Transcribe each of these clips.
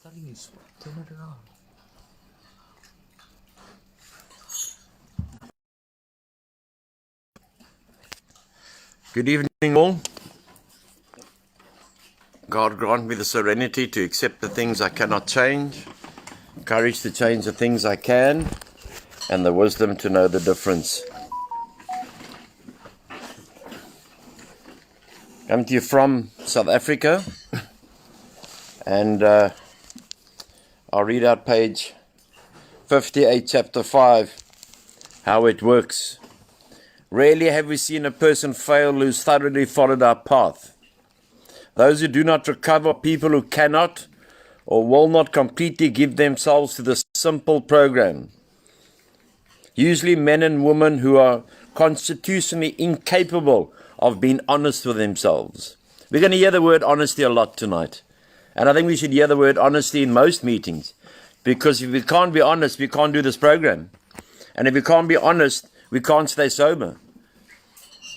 telling you, turn it around. Good evening, all. God grant me the serenity to accept the things I cannot change, courage to change the things I can, and the wisdom to know the difference. Come to you from South Africa, and I'll read out page 58, chapter 5, how it works. Rarely have we seen a person fail who's thoroughly followed our path. Those who do not recover are people who cannot or will not completely give themselves to the simple program. Usually men and women who are constitutionally incapable of being honest with themselves. We're going to hear the word honesty a lot tonight. And I think we should hear the word honesty in most meetings. Because if we can't be honest, we can't do this program. And if we can't be honest, we can't stay sober.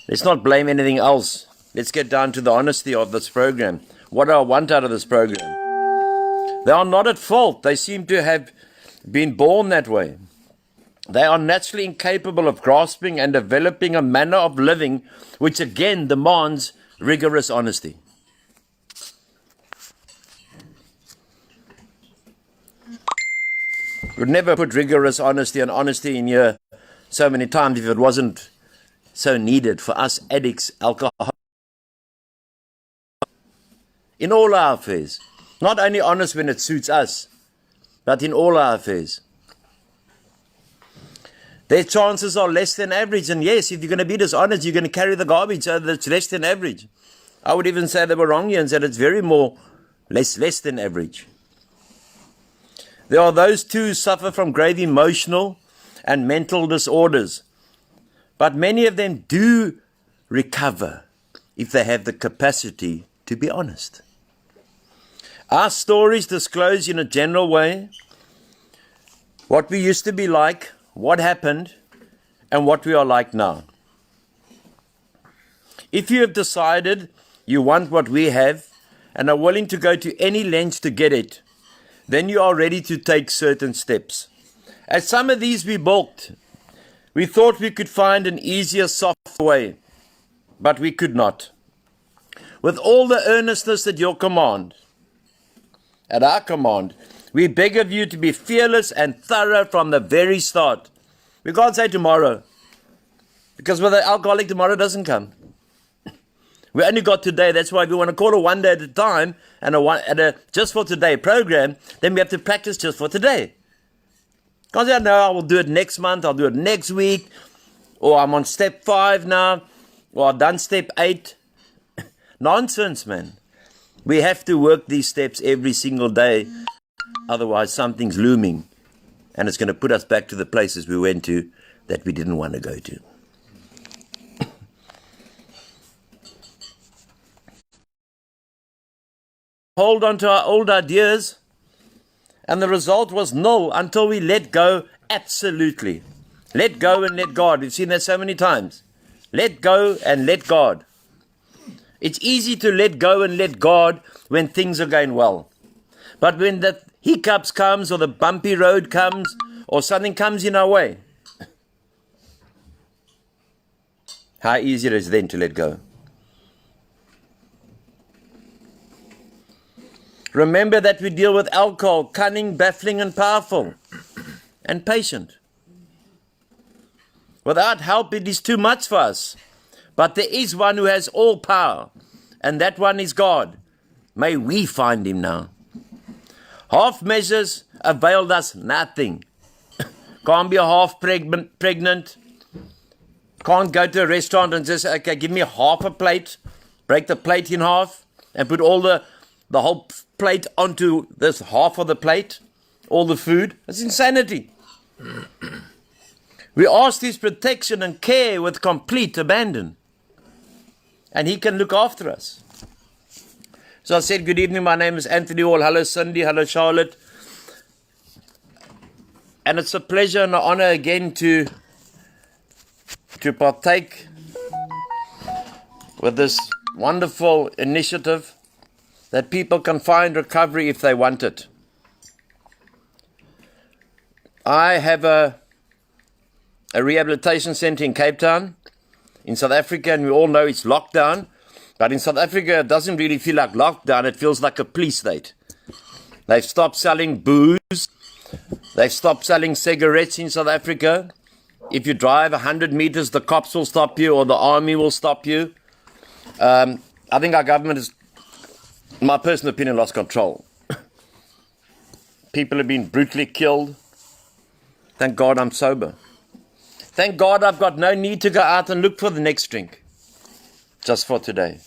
Let's not blame anything else. Let's get down to the honesty of this program. What do I want out of this program? They are not at fault. They seem to have been born that way. They are naturally incapable of grasping and developing a manner of living which again demands rigorous honesty. Would never put rigorous honesty and honesty in here so many times if it wasn't so needed for us addicts, alcohol. In all our affairs. Not only honest when it suits us, but in all our affairs. Their chances are less than average. And yes, if you're going to be dishonest, you're going to carry the garbage, so that's less than average. I would even say they were wrong here and said it's very more less than average. There are those too who suffer from grave emotional and mental disorders. But many of them do recover if they have the capacity to be honest. Our stories disclose in a general way what we used to be like, what happened, and what we are like now. If you have decided you want what we have and are willing to go to any lengths to get it, then you are ready to take certain steps. At some of these we balked. We thought we could find an easier, softer way, but we could not. With all the earnestness at your command, at our command, we beg of you to be fearless and thorough from the very start. We can't say tomorrow, because with the alcoholic, tomorrow doesn't come. We only got today. That's why if we want to call a one day at a time and a just for today program, then we have to practice just for today. Can't say, no, I will do it next month, I'll do it next week, or I'm on step 5 now, or I've done step 8. Nonsense, man. We have to work these steps every single day, otherwise something's looming, and it's going to put us back to the places we went to that we didn't want to go to. Hold on to our old ideas, and the result was null until we let go absolutely. Let go and let God. We've seen that so many times. Let go and let God. It's easy to let go and let God when things are going well. But when the hiccups comes or the bumpy road comes or something comes in our way, how easy it is then to let go. Remember that we deal with alcohol, cunning, baffling, and powerful, and patient. Without help, it is too much for us. But there is one who has all power, and that one is God. May we find him now. Half measures availed us nothing. Can't be a half pregnant. Can't go to a restaurant and just, okay, give me half a plate, break the plate in half, and put all the whole plate onto this half of the plate, all the food. That's insanity. We ask his protection and care with complete abandon. And he can look after us. So I said, good evening, my name is Anthony Hall. Hello, Cindy. Hello, Charlotte. And it's a pleasure and an honor again to partake with this wonderful initiative that people can find recovery if they want it. I have a rehabilitation center in Cape Town, in South Africa, and we all know it's lockdown. But in South Africa, it doesn't really feel like lockdown. It feels like a police state. They've stopped selling booze. They've stopped selling cigarettes in South Africa. If you drive 100 meters, the cops will stop you or the army will stop you. I think our government has, in my personal opinion, lost control. People have been brutally killed. Thank God I'm sober. Thank God I've got no need to go out and look for the next drink. Just for today.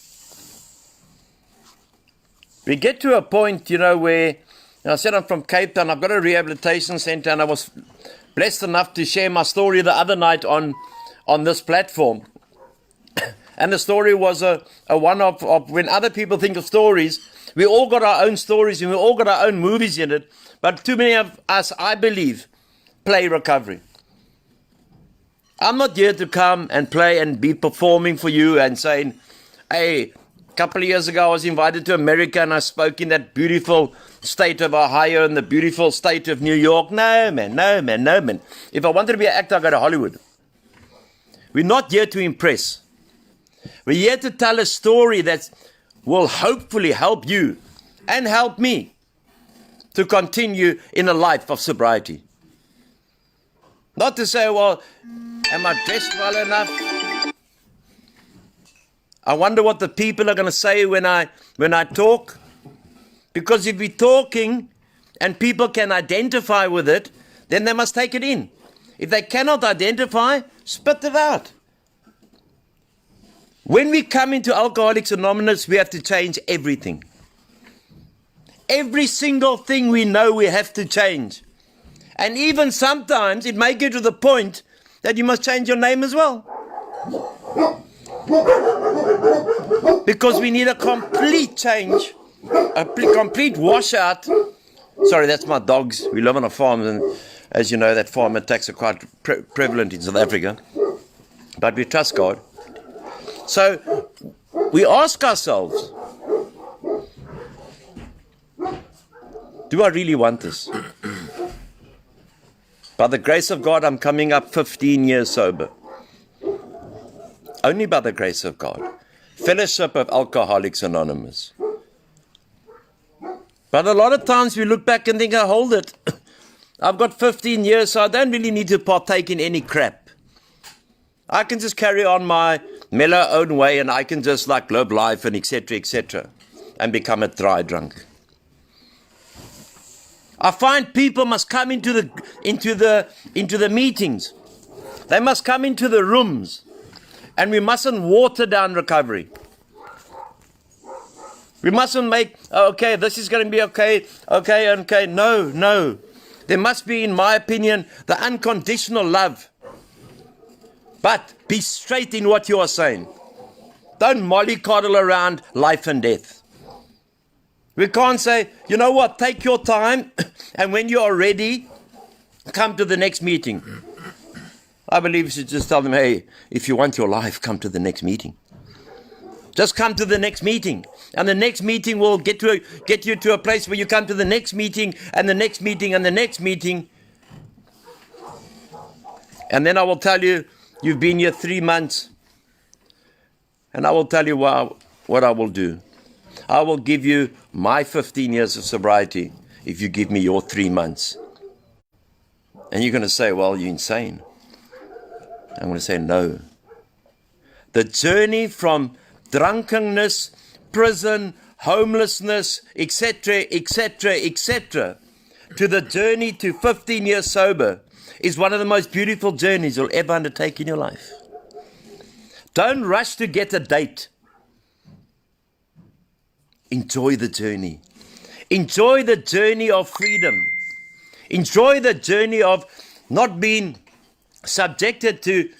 We get to a point, where I said I'm from Cape Town. I've got a rehabilitation center, and I was blessed enough to share my story the other night on this platform. And the story was a one of when other people think of stories, we all got our own stories and we all got our own movies in it. But too many of us, I believe, play recovery. I'm not here to come and play and be performing for you and saying, hey, a couple of years ago I was invited to America and I spoke in that beautiful state of Ohio and the beautiful state of New York. No, man. If I wanted to be an actor, I'd go to Hollywood. We're not here to impress. We're here to tell a story that will hopefully help you and help me to continue in a life of sobriety. Not to say, well, am I dressed well enough? I wonder what the people are going to say when I talk. Because if we're talking and people can identify with it, then they must take it in. If they cannot identify, spit it out. When we come into Alcoholics Anonymous, we have to change everything. Every single thing we know we have to change. And even sometimes it may get to the point that you must change your name as well. Because we need a complete change, a complete washout. Sorry, that's my dogs. We live on a farm, and as you know, that farm attacks are quite prevalent in South Africa. But we trust God. So we ask ourselves, do I really want this? By the grace of God, I'm coming up 15 years sober. Only by the grace of God. Fellowship of Alcoholics Anonymous. But a lot of times we look back and think, oh, hold it. I've got 15 years, so I don't really need to partake in any crap. I can just carry on my mellow own way and I can just live life and etc. and become a dry drunk. I find people must come into the meetings. They must come into the rooms. And we mustn't water down recovery. We mustn't make, okay, this is going to be okay. No. There must be, in my opinion, the unconditional love. But be straight in what you are saying. Don't mollycoddle around life and death. We can't say, you know what, take your time, and when you are ready, come to the next meeting. I believe you should just tell them, hey, if you want your life, come to the next meeting. Just come to the next meeting. And the next meeting will get you to a place where you come to the next meeting, and the next meeting, and the next meeting. And then I will tell you, you've been here 3 months. And I will tell you what I will do. I will give you my 15 years of sobriety if you give me your 3 months. And you're going to say, well, you're insane. I'm going to say, no. The journey from drunkenness, prison, homelessness, etc., to the journey to 15 years sober is one of the most beautiful journeys you'll ever undertake in your life. Don't rush to get a date. Enjoy the journey. Enjoy the journey of freedom. Enjoy the journey of not being subjected to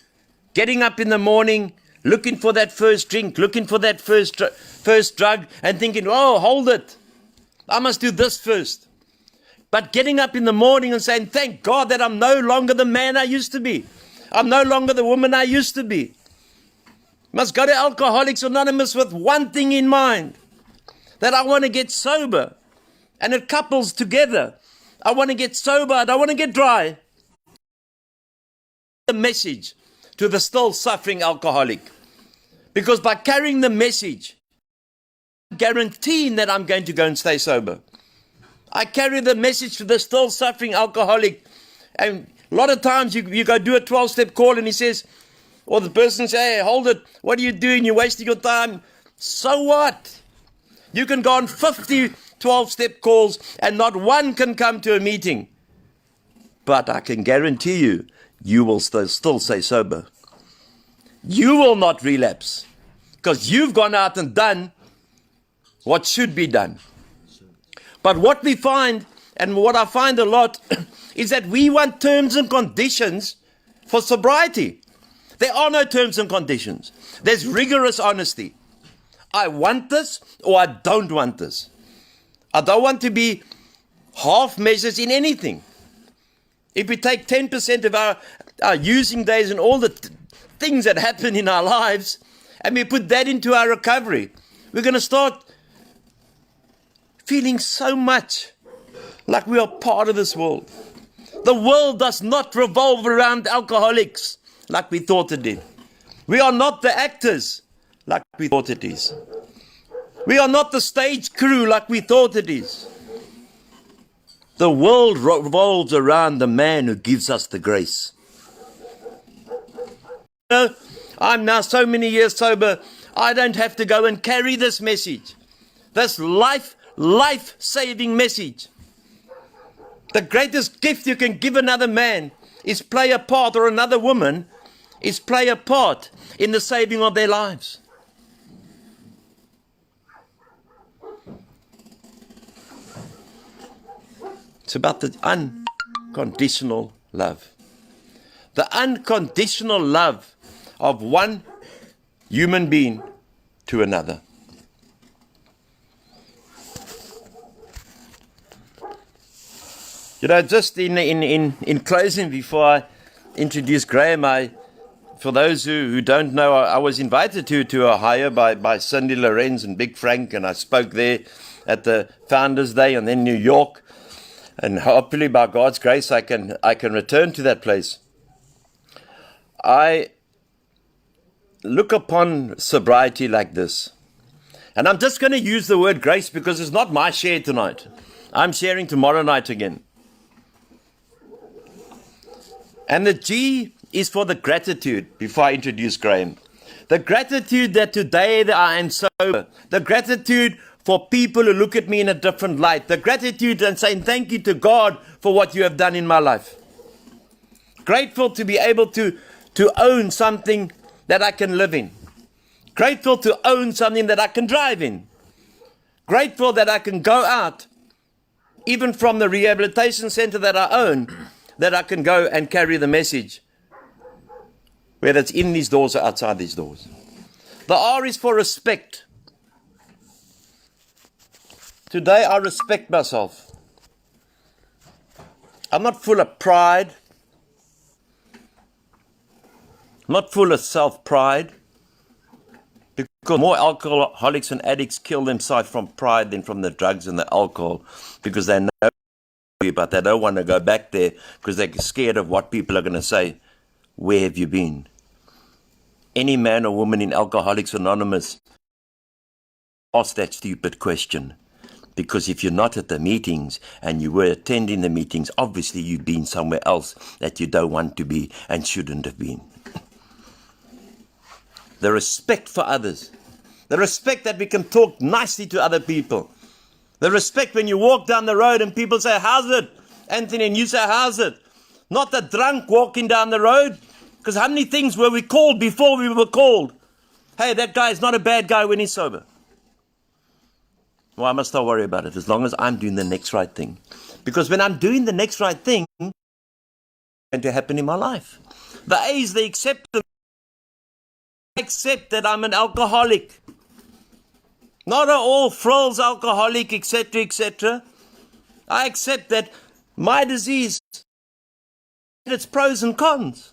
getting up in the morning, looking for that first drink, looking for that first drug, and thinking, oh, hold it. I must do this first. But getting up in the morning and saying, thank God that I'm no longer the man I used to be. I'm no longer the woman I used to be. Must go to Alcoholics Anonymous with one thing in mind. That I want to get sober. And it couples together. I want to get sober. I don't want to get dry. the message to the still suffering alcoholic. Because by carrying the message, I'm guaranteeing that I'm going to go and stay sober. I carry the message to the still suffering alcoholic. And a lot of times you go do a 12-step call and he says, or the person says, hey, hold it, what are you doing? You're wasting your time. So what? You can go on 50 12-step calls and not one can come to a meeting. But I can guarantee you, you will still stay sober. You will not relapse because you've gone out and done what should be done. But what we find, and what I find a lot, is that we want terms and conditions for sobriety. There are no terms and conditions. There's rigorous honesty. I want this or I don't want this. I don't want to be half measures in anything. If we take 10% of our using days and all the things that happen in our lives, and we put that into our recovery, we're going to start feeling so much like we are part of this world. The world does not revolve around alcoholics like we thought it did. We are not the actors like we thought it is. We are not the stage crew like we thought it is. The world revolves around the man who gives us the grace. I'm now so many years sober, I don't have to go and carry this message. This life-saving message. The greatest gift you can give another man is play a part, or another woman is play a part in the saving of their lives. It's about the unconditional love. The unconditional love of one human being to another. You know, just in closing, before I introduce Graeme, for those who don't know, I was invited to Ohio by Cindy Lorenz and Big Frank, and I spoke there at the Founders Day, and then New York. And hopefully, by God's grace, I can return to that place. I look upon sobriety like this. And I'm just going to use the word grace because it's not my share tonight. I'm sharing tomorrow night again. And the G is for the gratitude, before I introduce Graeme. The gratitude that today that I am sober. The gratitude for people who look at me in a different light. The gratitude and saying thank you to God for what you have done in my life. Grateful to be able to own something that I can live in. Grateful to own something that I can drive in. Grateful that I can go out, even from the rehabilitation center that I own, that I can go and carry the message, whether it's in these doors or outside these doors. The R is for respect. Today I respect myself. I'm not full of pride. I'm not full of self-pride. Because more alcoholics and addicts kill themselves from pride than from the drugs and the alcohol, because they know, but they don't want to go back there because they're scared of what people are going to say. Where have you been? Any man or woman in Alcoholics Anonymous, ask that stupid question. Because if you're not at the meetings and you were attending the meetings, obviously you've been somewhere else that you don't want to be and shouldn't have been. The respect for others. The respect that we can talk nicely to other people. The respect when you walk down the road and people say, how's it? Anthony, and you say, how's it? Not the drunk walking down the road. Because how many things were we called before we were called? Hey, that guy is not a bad guy when he's sober. Why must I worry about it as long as I'm doing the next right thing? Because when I'm doing the next right thing, it's going to happen in my life. The A is the acceptance. I accept that I'm an alcoholic. Not all frills alcoholic, etc., etc. I accept that my disease, its pros and cons.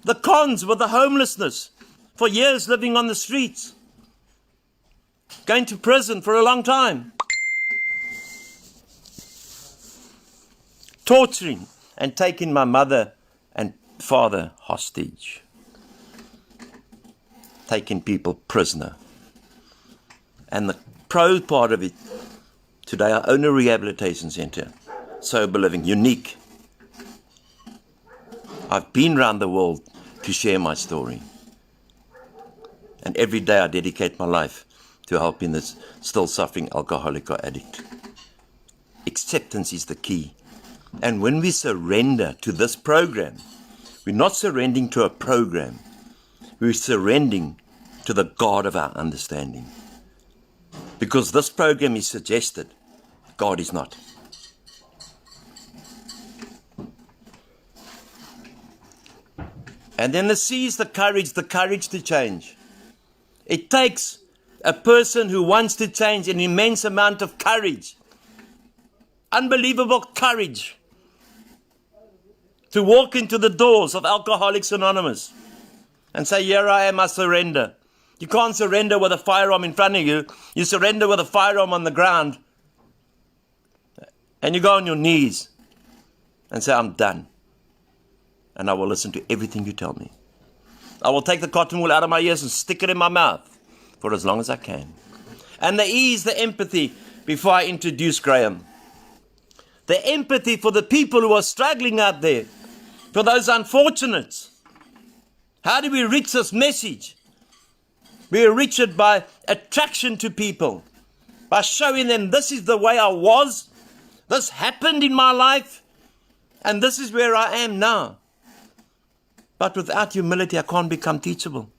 The cons were the homelessness, for years living on the streets, going to prison for a long time, torturing and taking my mother and father hostage, taking people prisoner. And the pro part of it, today I own a rehabilitation centre, sober living, unique. I've been around the world to share my story. And every day I dedicate my life to helping this still suffering alcoholic or addict. Acceptance is the key. And when we surrender to this program, we're not surrendering to a program. We're surrendering to the God of our understanding. Because this program is suggested, God is not. And then the C is the courage to change. It takes a person who wants to change an immense amount of courage, unbelievable courage, to walk into the doors of Alcoholics Anonymous and say, here I am, I surrender. You can't surrender with a firearm in front of you. You surrender with a firearm on the ground. And you go on your knees and say, I'm done. And I will listen to everything you tell me. I will take the cotton wool out of my ears and stick it in my mouth for as long as I can. And the E is the empathy before I introduce Graeme. The empathy for the people who are struggling out there, for those unfortunates. How do we reach this message? We reach it by attraction to people, by showing them this is the way I was, this happened in my life, and this is where I am now. But without humility, I can't become teachable.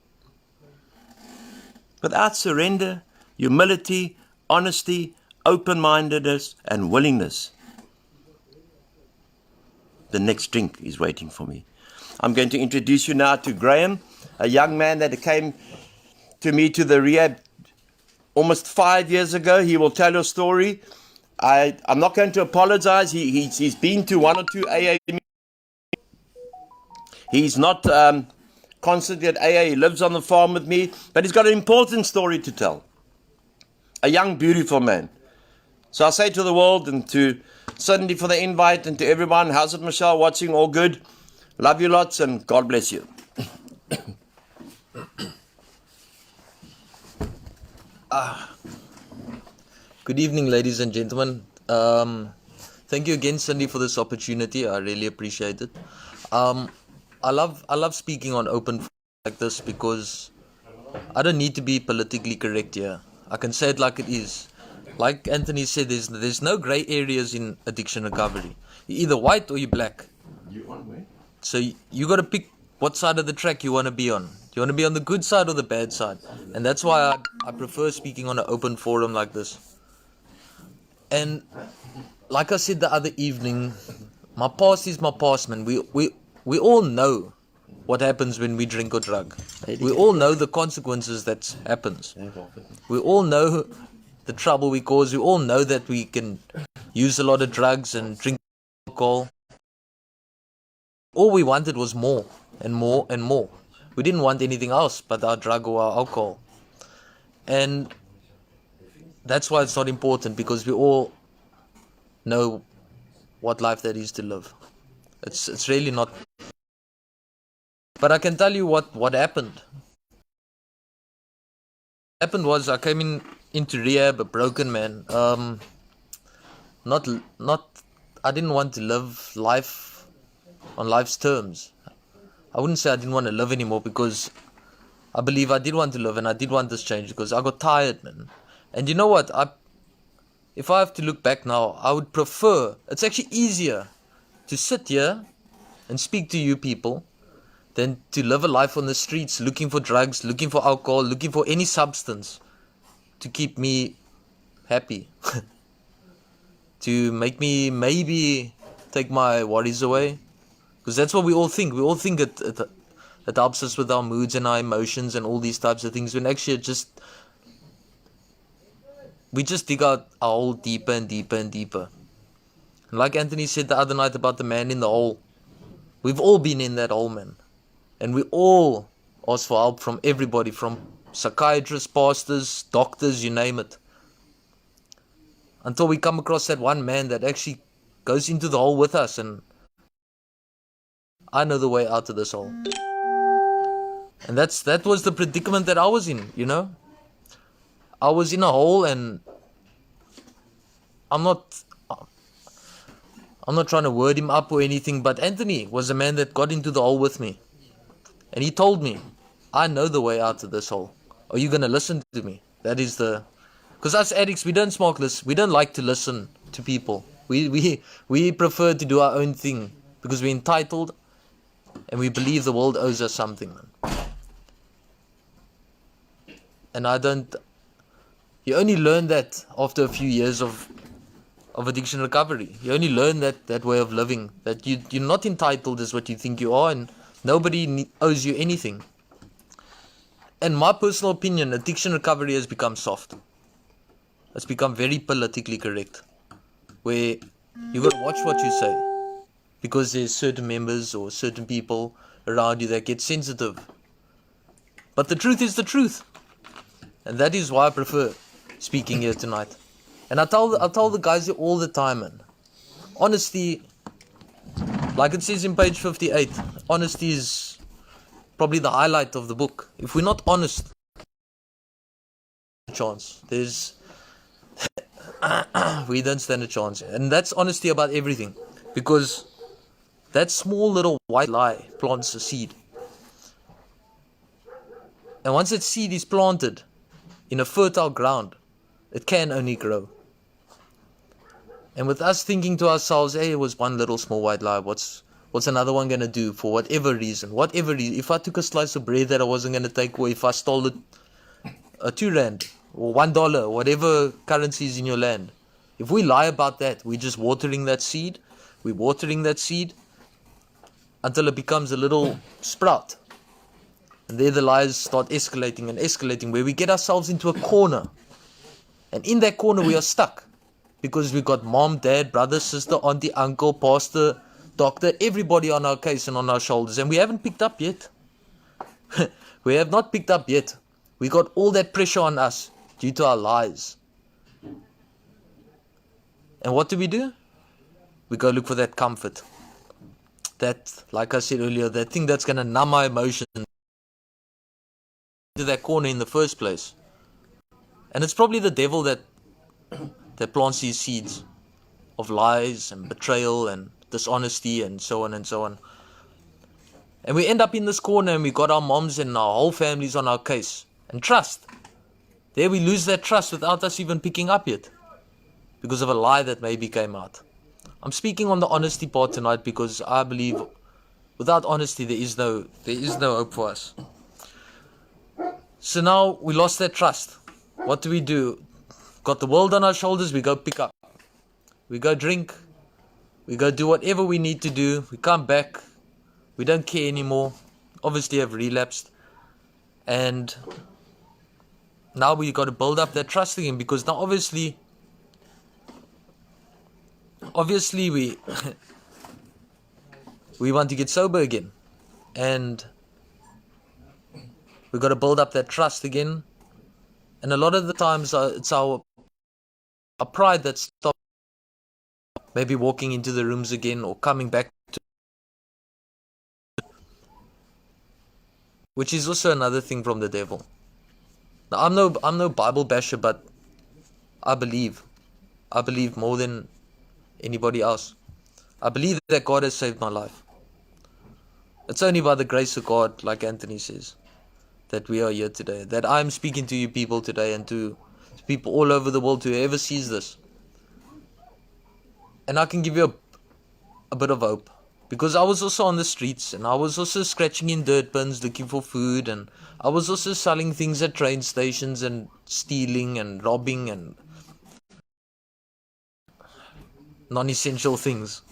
Without surrender, humility, honesty, open-mindedness, and willingness, the next drink is waiting for me. I'm going to introduce you now to Graeme, a young man that came to me to the rehab almost 5 years ago. He will tell your story. I'm not going to apologize. He's been to 1 or 2 AA meetings. He's not constantly at AA. He lives on the farm with me. But he's got an important story to tell. A young, beautiful man. So I say to the world and to Cindy for the invite and to everyone, how's it, Michelle, watching? All good? Love you lots and God bless you. Good evening, ladies and gentlemen. Thank you again, Cindy, for this opportunity. I really appreciate it. I love speaking on open like this because I don't need to be politically correct here. I can say it like it is. Like Anthony said, there's no grey areas in addiction recovery. You're either white or you're black. So you got to pick what side of the track you want to be on. You want to be on the good side or the bad side. And that's why I prefer speaking on an open forum like this. And like I said the other evening, my past is my past, man. We all know what happens when we drink or drug. We all know the consequences that happens. We all know the trouble we cause. We all know that we can use a lot of drugs and drink alcohol. All we wanted was more and more and more. We didn't want anything else but our drug or our alcohol. And that's why it's not important, because we all know what life that is to live. It's really not. But I can tell you what happened. What happened was I came into rehab a broken man. I didn't want to live life on life's terms. I wouldn't say I didn't want to live anymore, because I believe I did want to live and I did want this change, because I got tired, man. And you know what? If I have to look back now, I would prefer, it's actually easier to sit here and speak to you people than to live a life on the streets looking for drugs, looking for alcohol, looking for any substance to keep me happy. To make me maybe take my worries away. Because that's what we all think. We all think it helps us with our moods and our emotions and all these types of things, when actually we just dig out our hole deeper and deeper and deeper. And like Anthony said the other night about the man in the hole, we've all been in that hole, man. And we all ask for help from everybody, from psychiatrists, pastors, doctors, you name it. Until we come across that one man that actually goes into the hole with us and I know the way out of this hole. And that was the predicament that I was in, you know. I was in a hole, and I'm not trying to word him up or anything, but Anthony was a man that got into the hole with me. And he told me, I know the way out of this hole. Are you going to listen to me? That is because us addicts, we don't smoke this. We don't like to listen to people. We prefer to do our own thing because we're entitled and we believe the world owes us something. And you only learn that after a few years of addiction recovery. You only learn that way of living, that you're not entitled as what you think you are, and nobody owes you anything. In my personal opinion, addiction recovery has become soft. It's become very politically correct, where you got to watch what you say, because there's certain members or certain people around you that get sensitive. But the truth is the truth, and that is why I prefer speaking here tonight. And I tell the guys here all the time, man. Honesty, like it says in page 58, honesty is probably the highlight of the book. If we're not honest, chance. We don't stand a chance. And that's honesty about everything. Because that small little white lie plants a seed. And once that seed is planted in a fertile ground, it can only grow. And with us thinking to ourselves, hey, it was one little small white lie, what's another one going to do for whatever reason? If I took a slice of bread that I wasn't going to take, or if I stole it, a 2 rand or $1, whatever currency is in your land, if we lie about that, we're just watering that seed. We're watering that seed until it becomes a little sprout. And there the lies start escalating and escalating, where we get ourselves into a corner. And in that corner we are stuck. Because we got mom, dad, brother, sister, auntie, uncle, pastor, doctor, everybody on our case and on our shoulders. And we haven't picked up yet. We have not picked up yet. We got all that pressure on us due to our lies. And what do? We go look for that comfort. That, like I said earlier, that thing that's going to numb our emotions into that corner in the first place. And it's probably the devil that plants these seeds of lies and betrayal and dishonesty and so on and so on. And we end up in this corner, and we got our moms and our whole families on our case. And trust. There we lose that trust without us even picking up yet, because of a lie that maybe came out. I'm speaking on the honesty part tonight because I believe without honesty there is no hope for us. So now we lost that trust. What do? Got the world on our shoulders, we go pick up. We go drink. We go do whatever we need to do. We come back. We don't care anymore. Obviously have relapsed. And now we got to build up that trust again, because now obviously we we want to get sober again. And we got to build up that trust again. And a lot of the times it's our pride that stops maybe walking into the rooms again or coming back to, which is also another thing from the devil. Now I'm no Bible basher, but I believe more than anybody else. I believe that God has saved my life. It's only by the grace of God, like Anthony says, that we are here today, that I'm speaking to you people today, and to people all over the world, to whoever sees this. And I can give you a bit of hope, because I was also on the streets, and I was also scratching in dirt bins looking for food, and I was also selling things at train stations and stealing and robbing and non-essential things.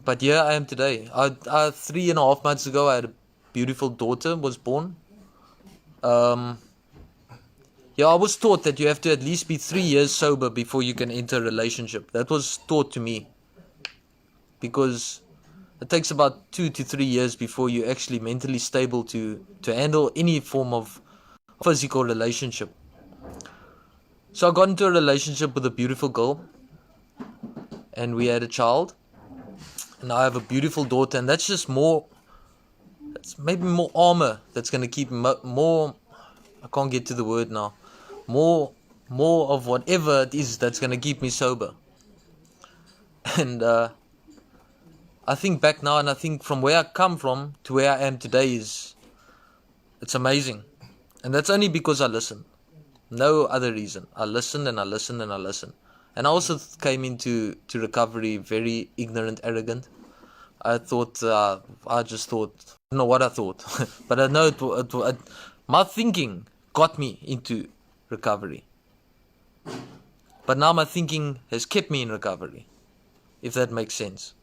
But here I am today. 3.5 months ago I had a beautiful daughter was born. I was taught that you have to at least be 3 years sober before you can enter a relationship. That was taught to me, because it takes about 2 to 3 years before you're actually mentally stable to handle any form of physical relationship. So I got into a relationship with a beautiful girl, and we had a child. and I have a beautiful daughter, and that's just more. It's maybe more armor that's gonna keep more. I can't get to the word now. More of whatever it is that's gonna keep me sober. And I think back now, and I think from where I come from to where I am today it's amazing, and that's only because I listened. No other reason. I listened and I listened and I listened. And I also came into recovery very ignorant, arrogant. I just thought, I don't know what I thought, but I know my thinking got me into recovery. But now my thinking has kept me in recovery, if that makes sense.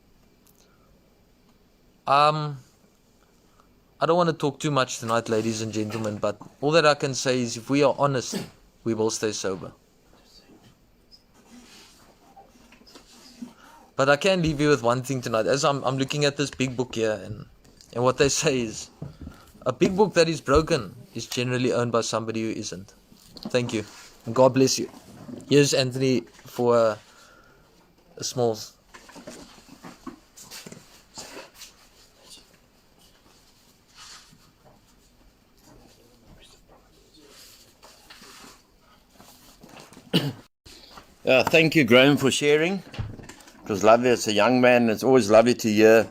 I don't want to talk too much tonight, ladies and gentlemen, but all that I can say is if we are honest, we will stay sober. But I can leave you with one thing tonight. As I'm looking at this big book here, and what they say is, a big book that is broken is generally owned by somebody who isn't. Thank you. And God bless you. Here's Anthony for a small... Thank you, Graeme, for sharing. It was lovely. As a young man, it's always lovely to hear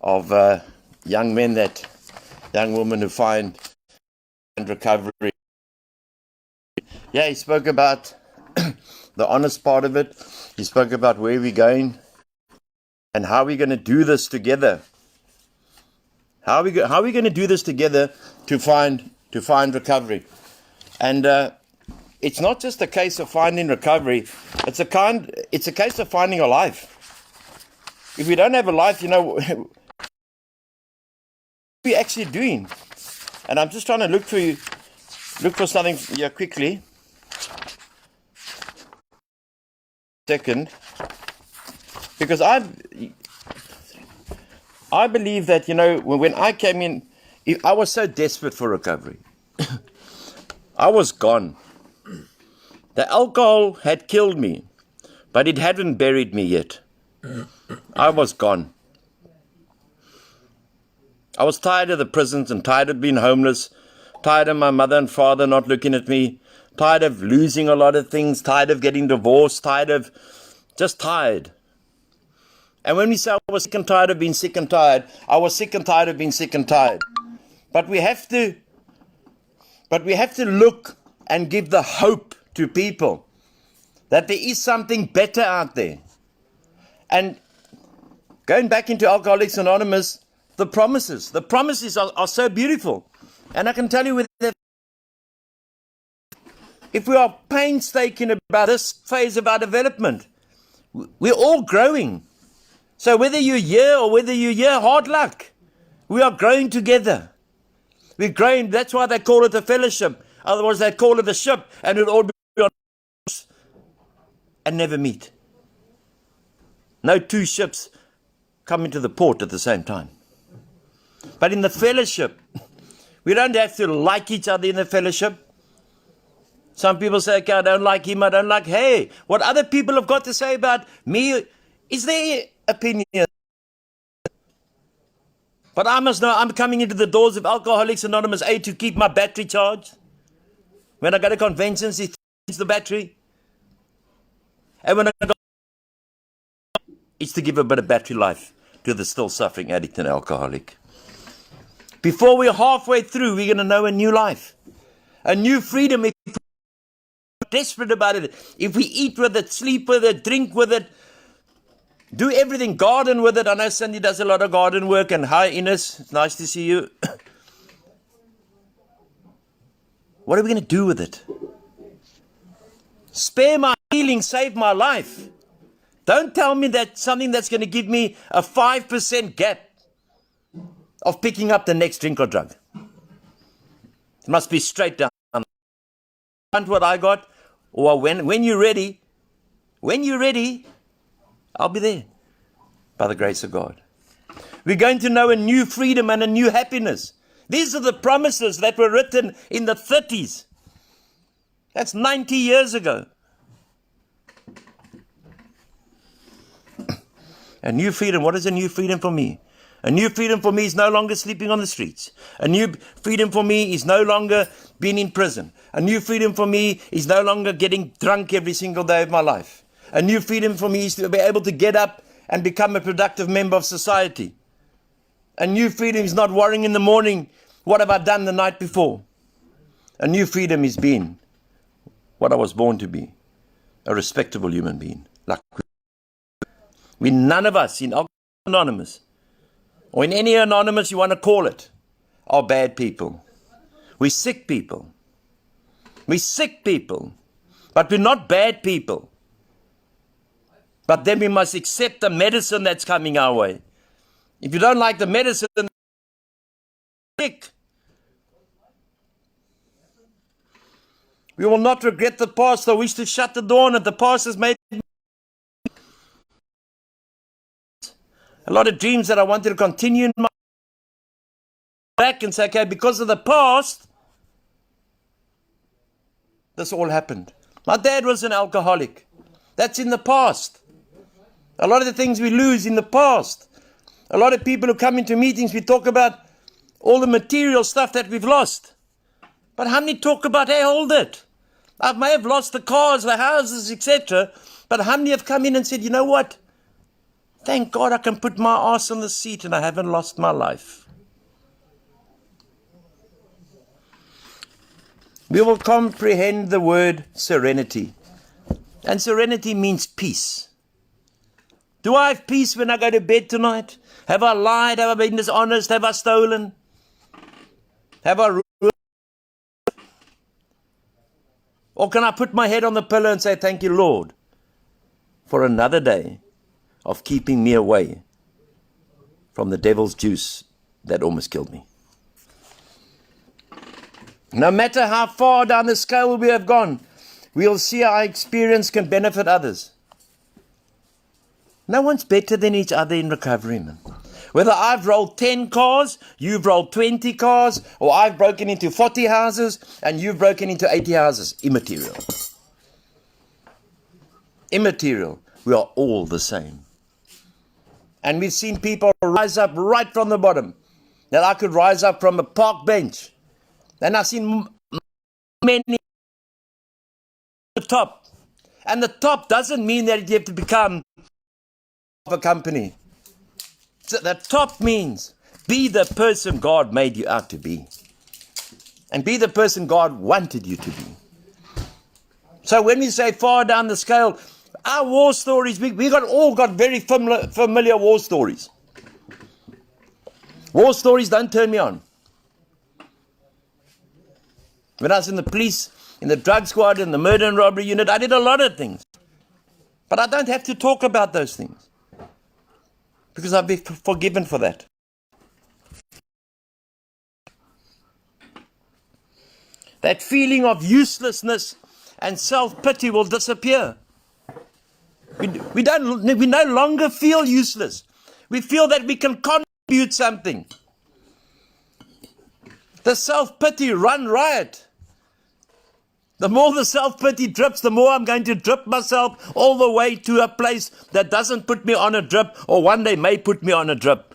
of young men, young women who find recovery. Yeah, he spoke about the honest part of it. He spoke about where we're going and how we're going to do this together. How are we going to do this together to find recovery? And it's not just a case of finding recovery. It's a case of finding a life. If we don't have a life, what are we actually doing? And I'm just trying to look for something here quickly. Second, because I believe that when I came in, I was so desperate for recovery. I was gone. The alcohol had killed me, but it hadn't buried me yet. I was gone. I was tired of the prisons and tired of being homeless, tired of my mother and father not looking at me, tired of losing a lot of things, tired of getting divorced, just tired. And when we say I was sick and tired of being sick and tired, I was sick and tired of being sick and tired. But we have to look and give the hope to people that there is something better out there. And going back into Alcoholics Anonymous, the promises are so beautiful. And I can tell you if we are painstaking about this phase of our development, we're all growing. So whether you're here or whether you're here, hard luck. We are growing together. We're growing. That's why they call it a fellowship. Otherwise, they'd call it a ship, and it'll all be on and never meet. No two ships come into the port at the same time. But in the fellowship, we don't have to like each other in the fellowship. Some people say, okay, I don't like him, I don't like, hey, what other people have got to say about me is their opinion. But I must know I'm coming into the doors of Alcoholics Anonymous to keep my battery charged. When I go to conventions, it changes the battery. And when I go, it's to give a bit of battery life to the still suffering addict and alcoholic. Before we're halfway through, we're going to know a new life, a new freedom. If we're desperate about it, if we eat with it, sleep with it, drink with it, do everything, garden with it. I know Cindy does a lot of garden work. And hi, Ines, it's nice to see you. What are we going to do with it? Spare my healing, save my life. Don't tell me that something that's going to give me a 5% gap of picking up the next drink or drug. It must be straight down. Want what I got? Or when you're ready, I'll be there by the grace of God. We're going to know a new freedom and a new happiness. These are the promises that were written in the 30s. That's 90 years ago. A new freedom. What is a new freedom for me? A new freedom for me is no longer sleeping on the streets. A new freedom for me is no longer being in prison. A new freedom for me is no longer getting drunk every single day of my life. A new freedom for me is to be able to get up and become a productive member of society. A new freedom is not worrying in the morning, what have I done the night before? A new freedom is being what I was born to be, a respectable human being. Like we none of us in Alcoholics Anonymous, or in any anonymous you want to call it, are bad people. We're sick people. We're sick people. But we're not bad people. But then we must accept the medicine that's coming our way. If you don't like the medicine, you're sick. We will not regret the past. I wish to shut the door on it. The past has made a lot of dreams that I wanted to continue in my back and say, okay, because of the past, this all happened. My dad was an alcoholic. That's in the past. A lot of the things we lose in the past. A lot of people who come into meetings, we talk about all the material stuff that we've lost. But how many talk about, hey, hold it. I may have lost the cars, the houses, etc. But how many have come in and said, you know what? Thank God I can put my ass on the seat and I haven't lost my life. We will comprehend the word serenity. And serenity means peace. Do I have peace when I go to bed tonight? Have I lied? Have I been dishonest? Have I stolen? Have I ruined? Or can I put my head on the pillow and say, thank you, Lord, for another day of keeping me away from the devil's juice that almost killed me. No matter how far down the scale we have gone, we'll see our experience can benefit others. No one's better than each other in recovery, man. Whether I've rolled 10 cars, you've rolled 20 cars, or I've broken into 40 houses, and you've broken into 80 houses, immaterial. Immaterial. We are all the same. And we've seen people rise up right from the bottom. That I could rise up from a park bench. And I've seen many at the top. And the top doesn't mean that you have to become a company. So the top means be the person God made you out to be. And be the person God wanted you to be. So when we say far down the scale, our war stories, we all got very familiar war stories. War stories don't turn me on. When I was in the police, in the drug squad, in the murder and robbery unit, I did a lot of things. But I don't have to talk about those things. Because I've been forgiven for that. That feeling of uselessness and self-pity will disappear. We no longer feel useless. We feel that we can contribute something. The self-pity run riot. The more the self-pity drips, the more I'm going to drip myself all the way to a place that doesn't put me on a drip, or one day may put me on a drip.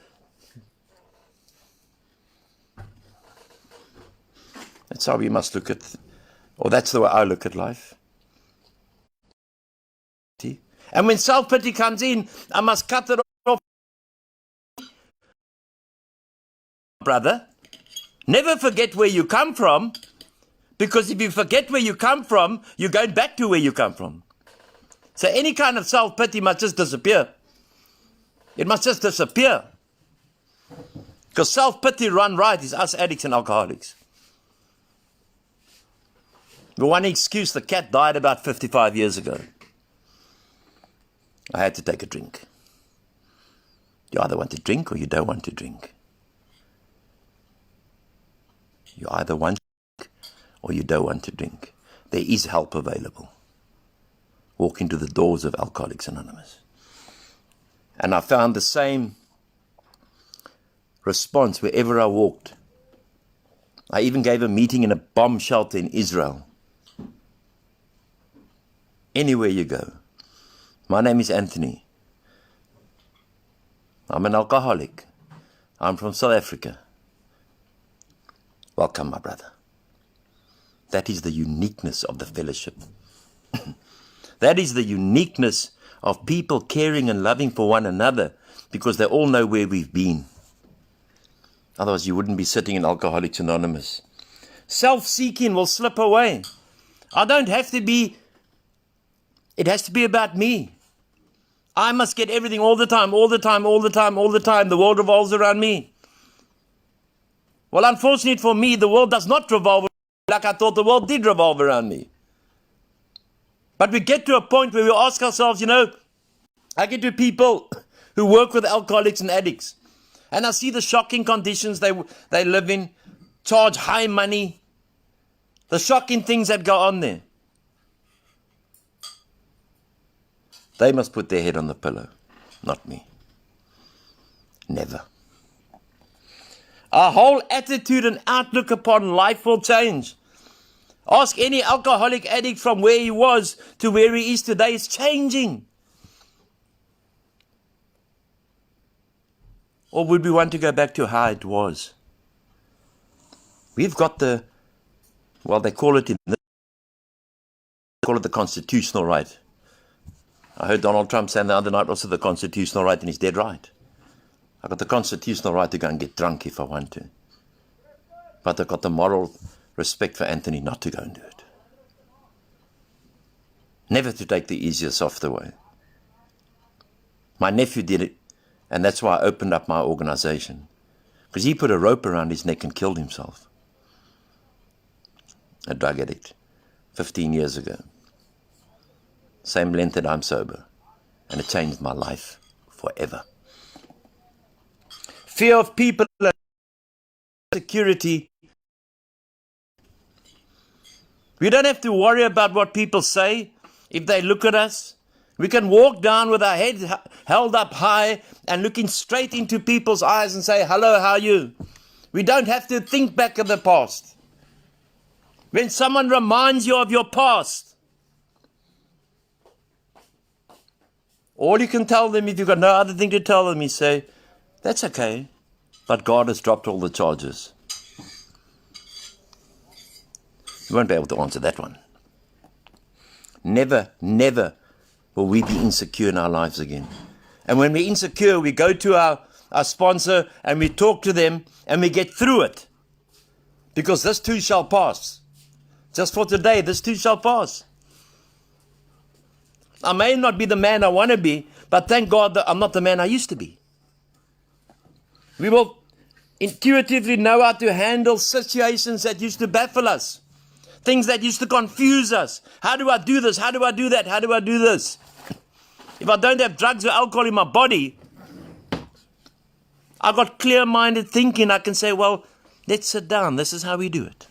That's how we must look at, or that's the way I look at life. And when self-pity comes in, I must cut it off. Brother, never forget where you come from. Because if you forget where you come from, you're going back to where you come from. So any kind of self-pity must just disappear. It must just disappear. Because self-pity run right is us addicts and alcoholics. The one excuse, the cat died about 55 years ago. I had to take a drink. You either want to drink or you don't want to drink. You either want or you don't want to drink. There is help available. Walk into the doors of Alcoholics Anonymous. And I found the same response wherever I walked. I even gave a meeting in a bomb shelter in Israel. Anywhere you go. My name is Anthony. I'm an alcoholic. I'm from South Africa. Welcome, my brother. That is the uniqueness of the fellowship. That is the uniqueness of people caring and loving for one another, because they all know where we've been. Otherwise, you wouldn't be sitting in Alcoholics Anonymous. Self-seeking will slip away. I don't have to be, it has to be about me. I must get everything all the time, all the time, all the time, all the time. The world revolves around me. Well, unfortunately for me, the world does not revolve like I thought the world did revolve around me. But we get to a point where we ask ourselves, I get to people who work with alcoholics and addicts, and I see the shocking conditions they live in, charge high money, the shocking things that go on there. They must put their head on the pillow, not me. Never. Our whole attitude and outlook upon life will change. Ask any alcoholic addict from where he was to where he is today. It's changing. Or would we want to go back to how it was? We've got they call it the constitutional right. I heard Donald Trump saying the other night also the constitutional right, and he's dead right. I've got the constitutional right to go and get drunk if I want to. But I've got the moral respect for Anthony not to go and do it. Never to take the easier, softer way. My nephew did it, and that's why I opened up my organization. Because he put a rope around his neck and killed himself. A drug addict, 15 years ago. Same length that I'm sober. And it changed my life forever. Fear of people and security. We don't have to worry about what people say if they look at us. We can walk down with our head held up high and looking straight into people's eyes and say, hello, how are you? We don't have to think back of the past. When someone reminds you of your past, all you can tell them, if you've got no other thing to tell them, is say, that's okay, but God has dropped all the charges. You won't be able to answer that one. Never, never will we be insecure in our lives again. And when we're insecure, we go to our sponsor and we talk to them and we get through it. Because this too shall pass. Just for today, this too shall pass. I may not be the man I want to be, but thank God that I'm not the man I used to be. We will intuitively know how to handle situations that used to baffle us. Things that used to confuse us. How do I do this? How do I do that? How do I do this? If I don't have drugs or alcohol in my body, I've got clear-minded thinking. I can say, well, let's sit down. This is how we do it.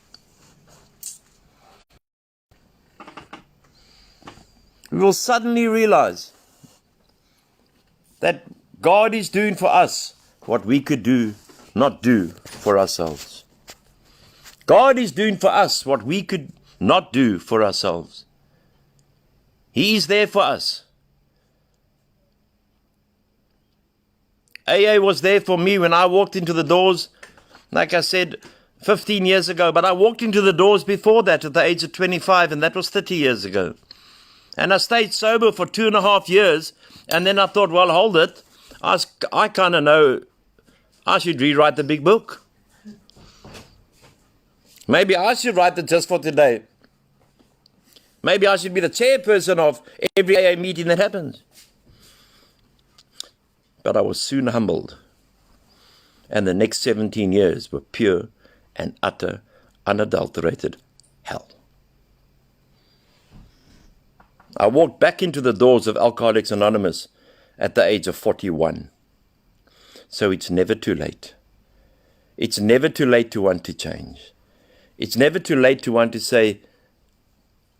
We will suddenly realize that God is doing for us what we could not do for ourselves. God is doing for us what we could not do for ourselves. He is there for us. AA was there for me when I walked into the doors, like I said, 15 years ago. But I walked into the doors before that at the age of 25, and that was 30 years ago. And I stayed sober for 2.5 years, and then I thought, well, hold it. I kind of know I should rewrite the big book. Maybe I should write it just for today. Maybe I should be the chairperson of every AA meeting that happens. But I was soon humbled. And the next 17 years were pure and utter, unadulterated hell. I walked back into the doors of Alcoholics Anonymous at the age of 41. So it's never too late. It's never too late to want to change. It's never too late to want to say,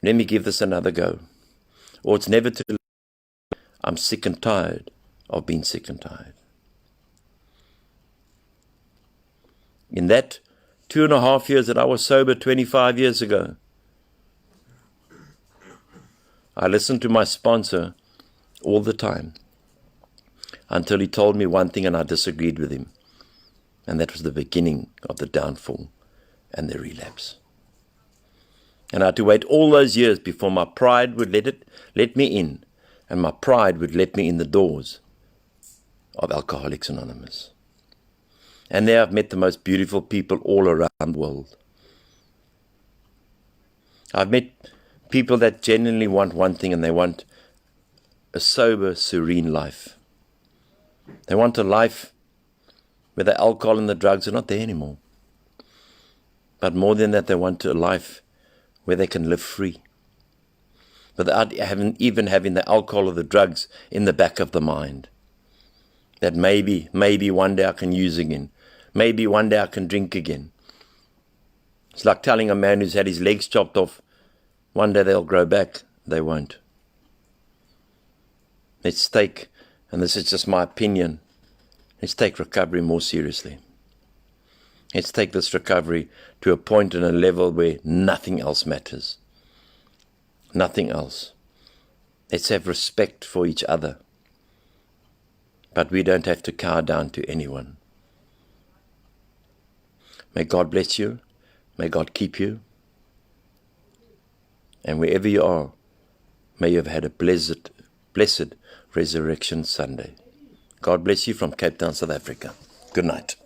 let me give this another go. Or it's never too late. I'm sick and tired of being sick and tired. In that 2.5 years that I was sober 25 years ago, I listened to my sponsor all the time. until he told me one thing and I disagreed with him. And that was the beginning of the downfall and the relapse. And I had to wait all those years before my pride would let me in, and my pride would let me in the doors of Alcoholics Anonymous. And there I've met the most beautiful people all around the world. I've met people that genuinely want one thing, and they want a sober, serene life. They want a life where the alcohol and the drugs are not there anymore. But more than that, they want a life where they can live free, without even having the alcohol or the drugs in the back of the mind. That maybe one day I can use again. Maybe one day I can drink again. It's like telling a man who's had his legs chopped off, one day they'll grow back. They won't. Let's take, and this is just my opinion, let's take recovery more seriously. Let's take this recovery to a point and a level where nothing else matters. Nothing else. Let's have respect for each other. But we don't have to cower down to anyone. May God bless you. May God keep you. And wherever you are, may you have had a blessed Resurrection Sunday. God bless you from Cape Town, South Africa. Good night.